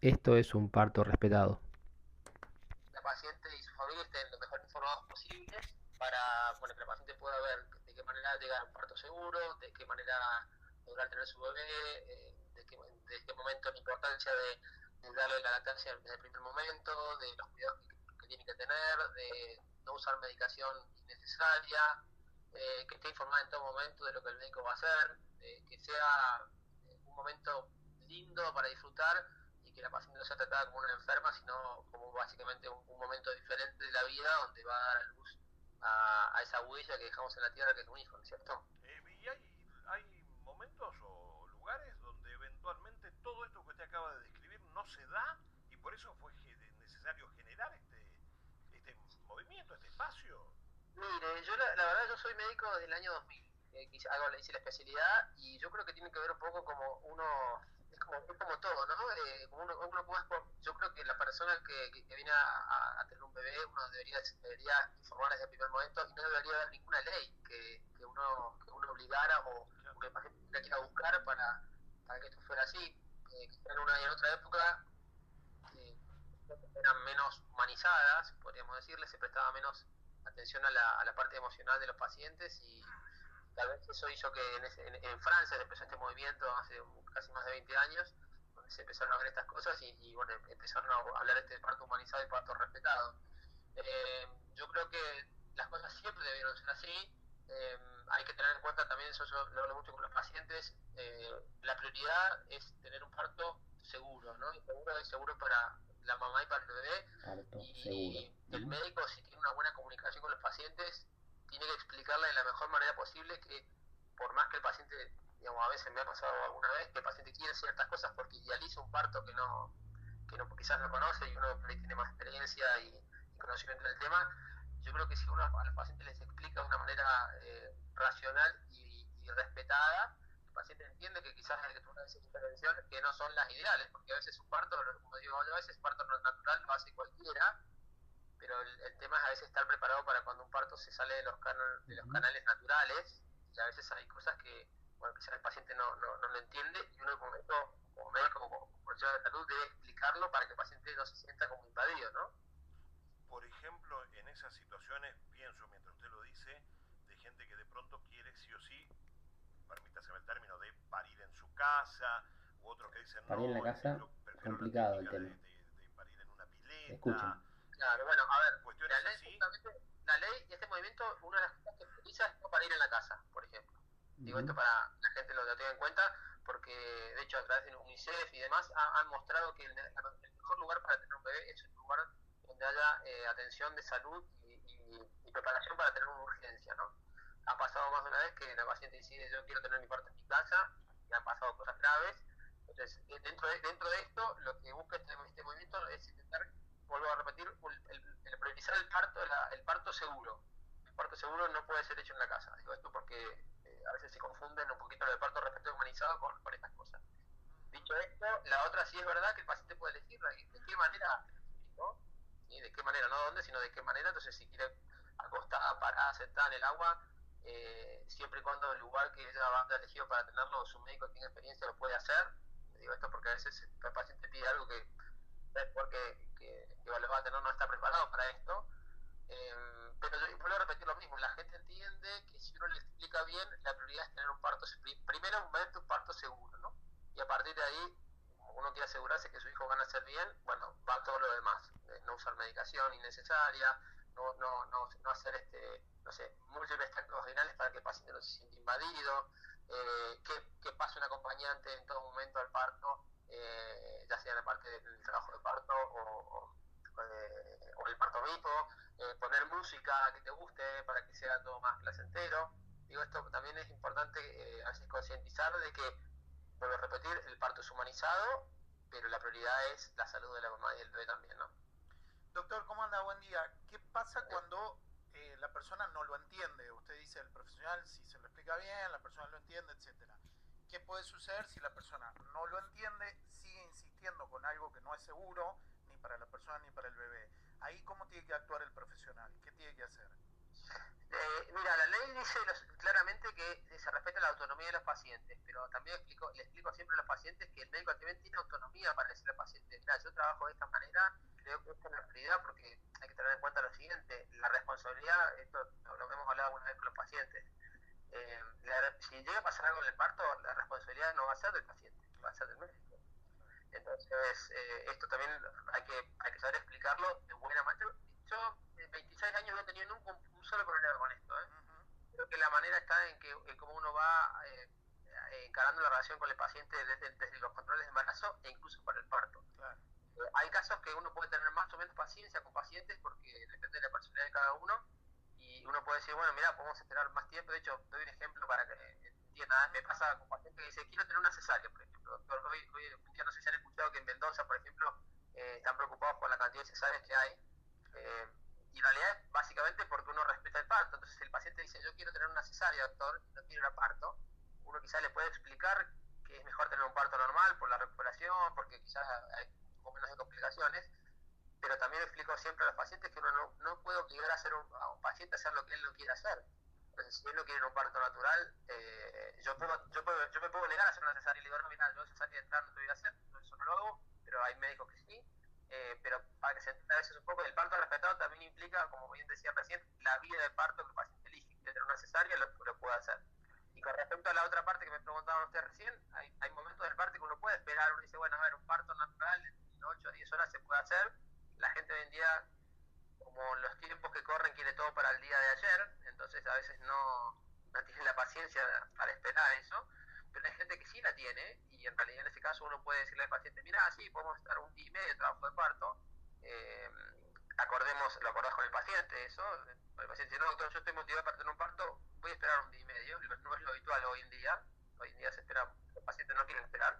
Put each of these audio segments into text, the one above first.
Esto es un parto respetado. La paciente y su familia estén lo mejor informados posibles para, bueno, que la paciente pueda ver de qué manera llegar a un parto seguro, de qué manera lograr tener su bebé, de qué momento la importancia de darle la lactancia desde el primer momento, de los cuidados que tiene que tener, de no usar medicación innecesaria, que esté informada en todo momento de lo que el médico va a hacer, que sea un momento lindo para disfrutar y que la paciente no sea tratada como una enferma, sino como básicamente un momento diferente de la vida donde va a dar a luz a esa huella que dejamos en la tierra, que es un hijo, ¿no es cierto? ¿Y hay momentos o lugares donde eventualmente todo esto que usted acaba de describir no se da y por eso fue necesario generar este movimiento, este espacio? Mire, yo la verdad yo soy médico desde el año 2000, hice la especialidad y yo creo que tiene que ver un poco como uno, es como todo, ¿no? Como uno yo creo que la persona que viene a tener un bebé, uno debería informar desde el primer momento y no debería haber ninguna ley que uno obligara o que el paciente tuviera que ir a buscar para que esto fuera así. Quizá en una y en otra época eh, eran menos humanizadas, podríamos decirle, se prestaba menos atención a la parte emocional de los pacientes y tal vez eso hizo que en Francia se empezó este movimiento hace casi más de 20 años, donde se empezaron a ver estas cosas y bueno, empezaron a hablar de este parto humanizado y parto respetado. Yo creo que las cosas siempre debieron ser así. Eh, Hay que tener en cuenta también, eso yo lo hablo mucho con los pacientes, la prioridad es tener un parto seguro, ¿no? Y seguro para la mamá y para el bebé. Parto seguro. Y el médico, si tiene una buena comunicación con los pacientes, tiene que explicarle de la mejor manera posible que por más que el paciente, digamos, a veces me ha pasado alguna vez, que el paciente quiere ciertas cosas porque idealiza un parto que no quizás no conoce y uno tiene más experiencia y conocimiento del tema, yo creo que si uno a los pacientes les explica de una manera racional y respetada, el paciente entiende que quizás hay que tomar esas intervenciones que no son las ideales, porque a veces un parto, como digo yo, a veces un parto natural lo hace cualquiera, pero el tema es a veces estar preparado para cuando un parto se sale de los canales naturales, y a veces hay cosas que, bueno, quizás el paciente no lo entiende, y uno como médico, como profesional de salud, debe explicarlo para que el paciente no se sienta como invadido, ¿no? Por ejemplo, en esas situaciones, pienso mientras usted lo dice, de gente que de pronto quiere sí o sí, permítaseme el término, de parir en su casa, u otros que dicen, Parir en la no, casa, prefiero la complicado el técnica tema. de parir en una Escuchen. pileta, Claro, bueno, a ver, la cuestiones ley así. justamente, la ley y este movimiento, una de las cosas que prioriza es no para ir en la casa, por ejemplo. Digo esto para la gente lo tenga en cuenta, porque de hecho a través de UNICEF y demás han mostrado que el mejor lugar para tener un bebé es un lugar donde haya atención de salud y preparación para tener una urgencia, ¿no? Ha pasado más de una vez que la paciente decide yo quiero tener mi parto en mi casa y han pasado cosas graves. Entonces, dentro de esto, lo que busca este movimiento es intentar, vuelvo a repetir, el priorizar el parto seguro. El parto seguro no puede ser hecho en la casa. Digo esto porque a veces se confunden un poquito lo de parto respeto humanizado con estas cosas. Dicho esto, la otra sí es verdad que el paciente puede elegir de qué manera, ¿no? ¿Sí? De qué manera, no dónde, sino de qué manera. Entonces, si quiere acostada, parada, sentada en el agua, siempre y cuando el lugar que ella va a elegido para tenerlo, su médico tenga experiencia, lo puede hacer. Digo esto porque a veces el paciente pide algo que porque lo va a tener no está preparado para esto. Pero yo vuelvo a repetir lo mismo, la gente entiende que si uno le explica bien, la prioridad es tener un parto, primero un parto seguro, ¿no? Y a partir de ahí, uno quiere asegurarse que su hijo va a nacer bien, bueno, va todo lo demás, no usar medicación innecesaria, no hacer no sé, múltiples tractos vaginales para que el paciente no se sienta invadido, que pase un acompañante en todo momento al parto, ya sea en la parte del trabajo de parto o el parto mismo, poner música que te guste para que sea todo más placentero. Digo, esto también es importante a veces concientizar de que, vuelvo a repetir, el parto es humanizado, pero la prioridad es la salud de la mamá y del bebé también, ¿no? Doctor, ¿cómo anda? Buen día. ¿Qué pasa cuando la persona no lo entiende? Usted dice el profesional, si se lo explica bien, la persona lo entiende, etcétera. ¿Qué puede suceder si la persona no lo entiende, sigue insistiendo con algo que no es seguro, ni para la persona ni para el bebé? Ahí, ¿cómo tiene que actuar el profesional? ¿Qué tiene que hacer? Mira, la ley dice claramente que se respeta la autonomía de los pacientes, pero también le explico siempre a los pacientes que el médico también tiene autonomía para decirle al paciente, mira, yo trabajo de esta manera, creo que esta es la prioridad, porque hay que tener en cuenta lo siguiente, la responsabilidad, esto lo hemos hablado alguna vez con los pacientes, si llega a pasar algo en el parto, la responsabilidad no va a ser del paciente, va a ser del médico. Entonces, esto también hay que saber explicarlo de buena manera. Yo, en 26 años, no he tenido nunca un solo problema con esto. Creo que la manera está en cómo uno va encarando la relación con el paciente desde los controles de embarazo e incluso para el parto. Claro. Hay casos que uno puede tener más o menos paciencia con pacientes porque depende de la personalidad de cada uno y uno puede decir, bueno, mira, podemos esperar más tiempo. De hecho, doy un ejemplo para que entiendan. Me pasa con pacientes que dicen, quiero tener una cesárea, por ejemplo. Doctor, hoy en día no sé si han escuchado que en Mendoza, por ejemplo, están preocupados por la cantidad de cesáreas que hay. Y en realidad es básicamente porque uno respeta el parto. Entonces, si el paciente dice, yo quiero tener una cesárea, doctor, no quiero ir a parto, uno quizás le puede explicar que es mejor tener un parto normal por la recuperación, porque quizás hay un poco menos de complicaciones, pero también explico siempre a los pacientes que uno no puede obligar a un paciente a hacer lo que él no quiere hacer. Entonces, si él no quiere un parto natural, yo me puedo obligar a hacer una cesárea y le digo, no, mira, yo cesárea de entrar no te voy a hacer, eso no lo hago, pero hay médicos que sí. Pero para que se entienda a veces un poco, el parto respetado también implica, como bien decía recién, la vida de parto que el paciente elige. Si quiere tener una cesárea, lo puede hacer. Y con respecto a la otra parte que me preguntaban ustedes recién, hay momentos del parto que uno puede esperar, uno dice, bueno, a ver, un parto natural en 8 a 10 horas se puede hacer. La gente hoy en día, como los tiempos que corren, quiere todo para el día de ayer, entonces a veces no tiene la paciencia para esperar eso, pero hay gente que sí la tiene, y en realidad en ese caso uno puede decirle al paciente, mira, sí, podemos estar un día y medio de trabajo de parto, lo acordás con el paciente, eso, el paciente dice, no, doctor, yo estoy motivado para tener un parto, voy a esperar un día y medio, no es lo habitual hoy en día se espera, los pacientes no quieren esperar,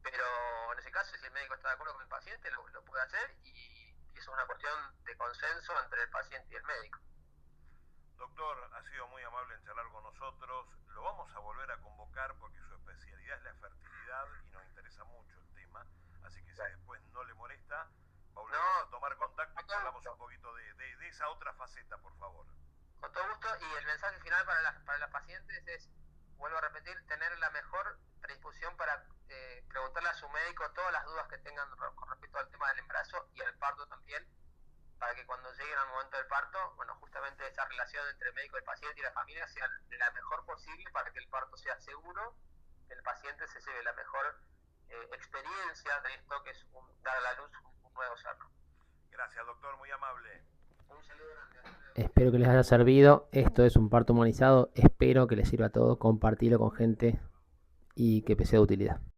pero en ese caso, si el médico está de acuerdo con el paciente, lo puede hacer y eso es una cuestión de consenso entre el paciente y el médico. Doctor, ha sido muy amable en charlar con nosotros. Lo vamos a volver a convocar porque su especialidad es la fertilidad y nos interesa mucho el tema. Así que si después no le molesta, volvemos a tomar contacto y charlamos un poquito de esa otra faceta, por favor. Con todo gusto, y el mensaje final para las pacientes es, vuelvo a repetir, tener la mejor predisposición para preguntarle a su médico todas las dudas que tengan con respecto al tema del embarazo y al parto también, para que cuando lleguen al momento del parto, bueno, justamente esa relación entre el médico, el paciente y la familia sea la mejor posible para que el parto sea seguro, que el paciente se lleve la mejor experiencia de esto que es dar a la luz un nuevo ser. Gracias, doctor, muy amable. Un saludo grande. Espero que les haya servido. Esto es un parto humanizado. Espero que les sirva a todos. Compartirlo con gente y que sea de utilidad.